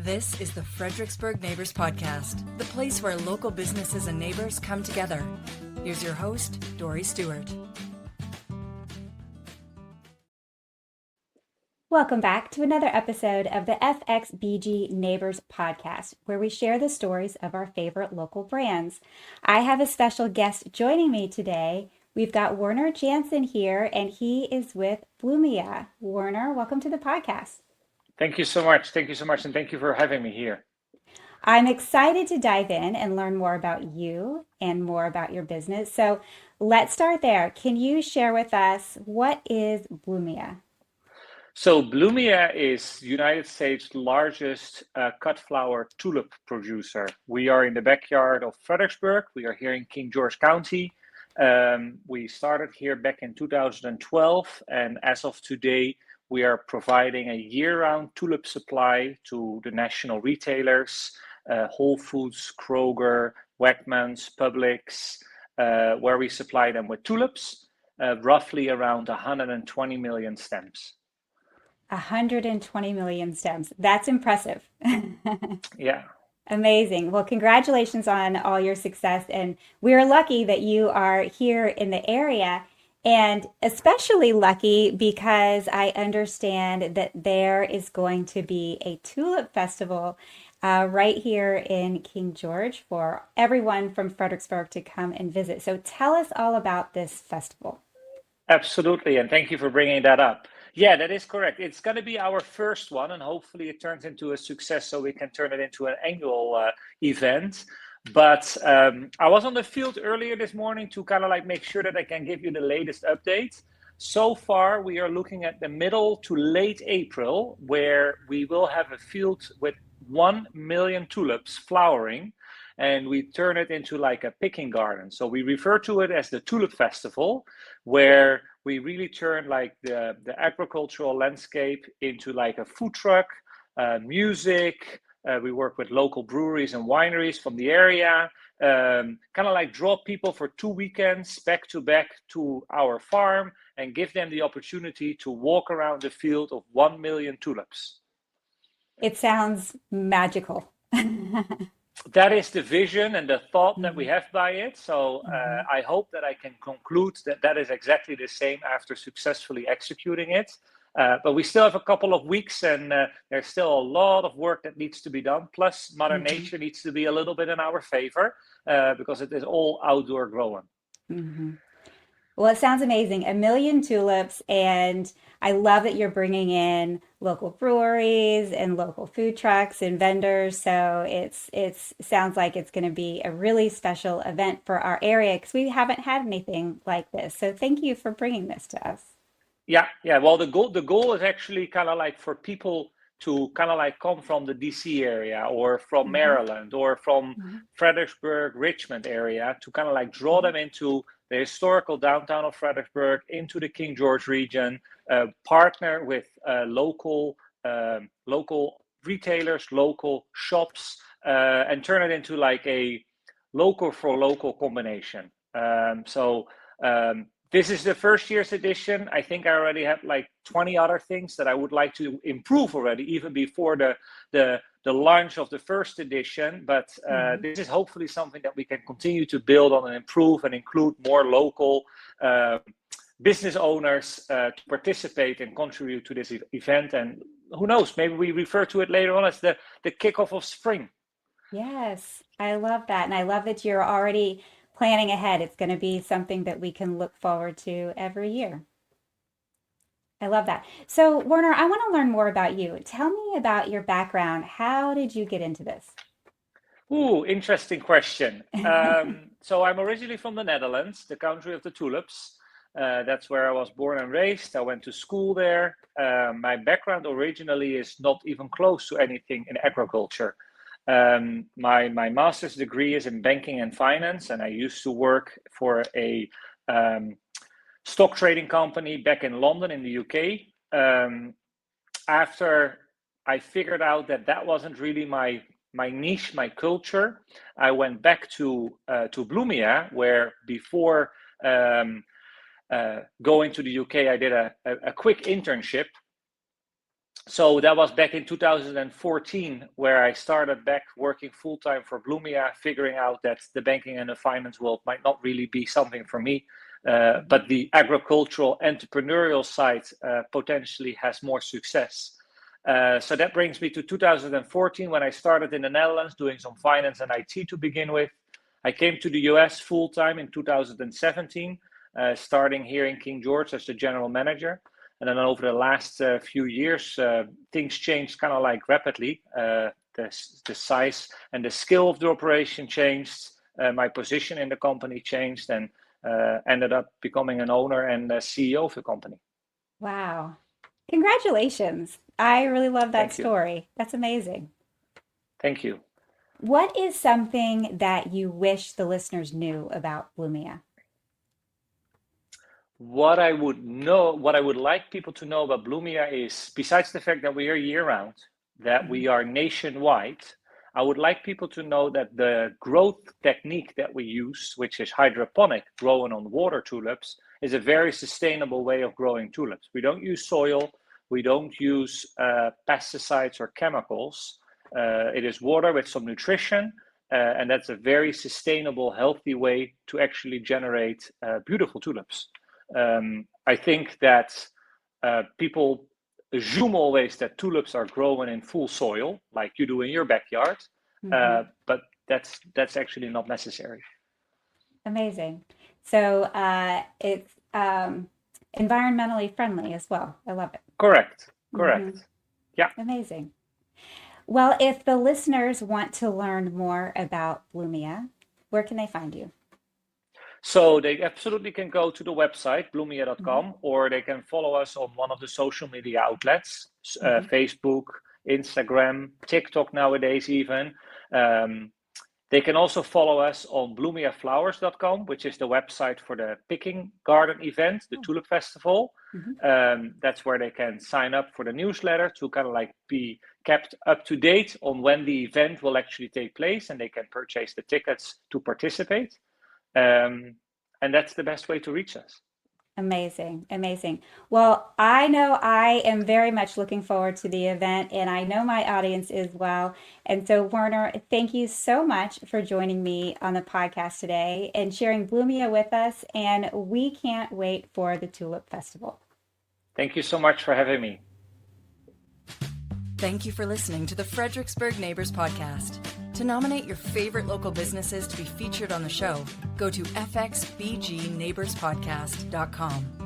This is the Fredericksburg Neighbors Podcast, the place where local businesses and neighbors come together. Here's your host, Dory Stewart. Welcome back to another episode of the FXBG Neighbors Podcast, where we share the stories of our favorite local brands. I have a special guest joining me today. We've got Werner Jansen here, and he is with Bloomia. Werner, welcome to the podcast. Thank you so much. Thank you so much. And thank you for having me here. I'm excited to dive in and learn more about you and more about your business. So let's start there. Can you share with us, what is Bloomia? So Bloomia is United States' largest cut flower tulip producer. We are in the backyard of Fredericksburg. We are here in King George County. We started here back in 2012. And as of today, we are providing a year-round tulip supply to the national retailers, Whole Foods, Kroger, Wegmans, Publix, where we supply them with tulips, roughly around 120 million stems. 120 million stems. That's impressive. Yeah. Amazing. Well, congratulations on all your success. And we're lucky that you are here in the area. And especially lucky because I understand that there is going to be a Tulip Festival right here in King George for everyone from Fredericksburg to come and visit. So tell us all about this festival. Absolutely. And thank you for bringing that up. Yeah, that is correct. It's going to be our first one, and hopefully it turns into a success so we can turn it into an annual event. But I was on the field earlier this morning to kind of like make sure that I can give you the latest update. So far, we are looking at the middle to late April, where we will have a field with 1 million tulips flowering, and we turn it into like a picking garden. So we refer to it as the Tulip Festival, where we really turn like the agricultural landscape into like a food truck, music. We work with local breweries and wineries from the area, kind of like draw people for 2 weekends back to back to our farm and give them the opportunity to walk around the field of 1 million tulips. It sounds magical. That is the vision and the thought that we have by it. So I hope that I can conclude that that is exactly the same after successfully executing it. But we still have a couple of weeks, and there's still a lot of work that needs to be done. Plus, Mother Nature needs to be a little bit in our favor because it is all outdoor growing. Well, it sounds amazing. 1 million tulips, and I love that you're bringing in local breweries and local food trucks and vendors. So it sounds like it's going to be a really special event for our area because we haven't had anything like this. So thank you for bringing this to us. Yeah. Well, the goal is actually kind of like for people to kind of like come from the DC area or from Maryland or from Fredericksburg, Richmond area to kind of like draw them into the historical downtown of Fredericksburg, into the King George region, partner with local retailers, local shops, and turn it into like a local for local combination. This is the first year's edition. I think I already have like 20 other things that I would like to improve already, even before the launch of the first edition. But this is hopefully something that we can continue to build on and improve and include more local business owners to participate and contribute to this event. And who knows, maybe we refer to it later on as the kickoff of spring. Yes, I love that. And I love that you're already planning ahead. It's going to be something that we can look forward to every year. I love that. So, Werner, I want to learn more about you. Tell me about your background. How did you get into this? Ooh, interesting question. So I'm originally from the Netherlands, the country of the tulips. That's where I was born and raised. I went to school there. My background originally is not even close to anything in agriculture. My master's degree is in banking and finance, and I used to work for a stock trading company back in London in the UK. After I figured out that wasn't really my niche, my culture, I went back to Bloomia, where before going to the UK, I did a quick internship So that was back in 2014, where I started back working full-time for Bloomia, figuring out that the banking and the finance world might not really be something for me, but the agricultural entrepreneurial side potentially has more success. So that brings me to 2014, when I started in the Netherlands doing some finance and IT to begin with. I came to the US full-time in 2017, starting here in King George as the general manager. And then over the last few years, things changed kind of like rapidly. The size and the scale of the operation changed. My position in the company changed, and ended up becoming an owner and CEO of the company. Wow. Congratulations. I really love that Thank you. story. That's amazing. Thank you. What is something that you wish the listeners knew about Bloomia? What I would like people to know about Bloomia is, besides the fact that we are year-round, that we are nationwide, I would like people to know that the growth technique that we use, which is hydroponic, growing on water tulips, is a very sustainable way of growing tulips. We don't use soil, we don't use pesticides or chemicals. It is water with some nutrition, and that's a very sustainable, healthy way to actually generate beautiful tulips. I think that people assume always that tulips are growing in full soil, like you do in your backyard, but that's actually not necessary. Amazing. So it's environmentally friendly as well. I love it. Correct. Mhm. Yeah. Amazing. Well, if the listeners want to learn more about Bloomia, where can they find you? So they absolutely can go to the website, bloomia.com, or they can follow us on one of the social media outlets, Facebook, Instagram, TikTok nowadays even. They can also follow us on bloomiaflowers.com, which is the website for the picking garden event, the Tulip Festival. That's where they can sign up for the newsletter to kind of like be kept up to date on when the event will actually take place, and they can purchase the tickets to participate. And that's the best way to reach us. Amazing, amazing. Well, I know I am very much looking forward to the event, and I know my audience is well. And so, Werner, thank you so much for joining me on the podcast today and sharing Bloomia with us. And we can't wait for the Tulip Festival. Thank you so much for having me. Thank you for listening to the Fredericksburg Neighbors Podcast. To nominate your favorite local businesses to be featured on the show, go to fxbgneighborspodcast.com.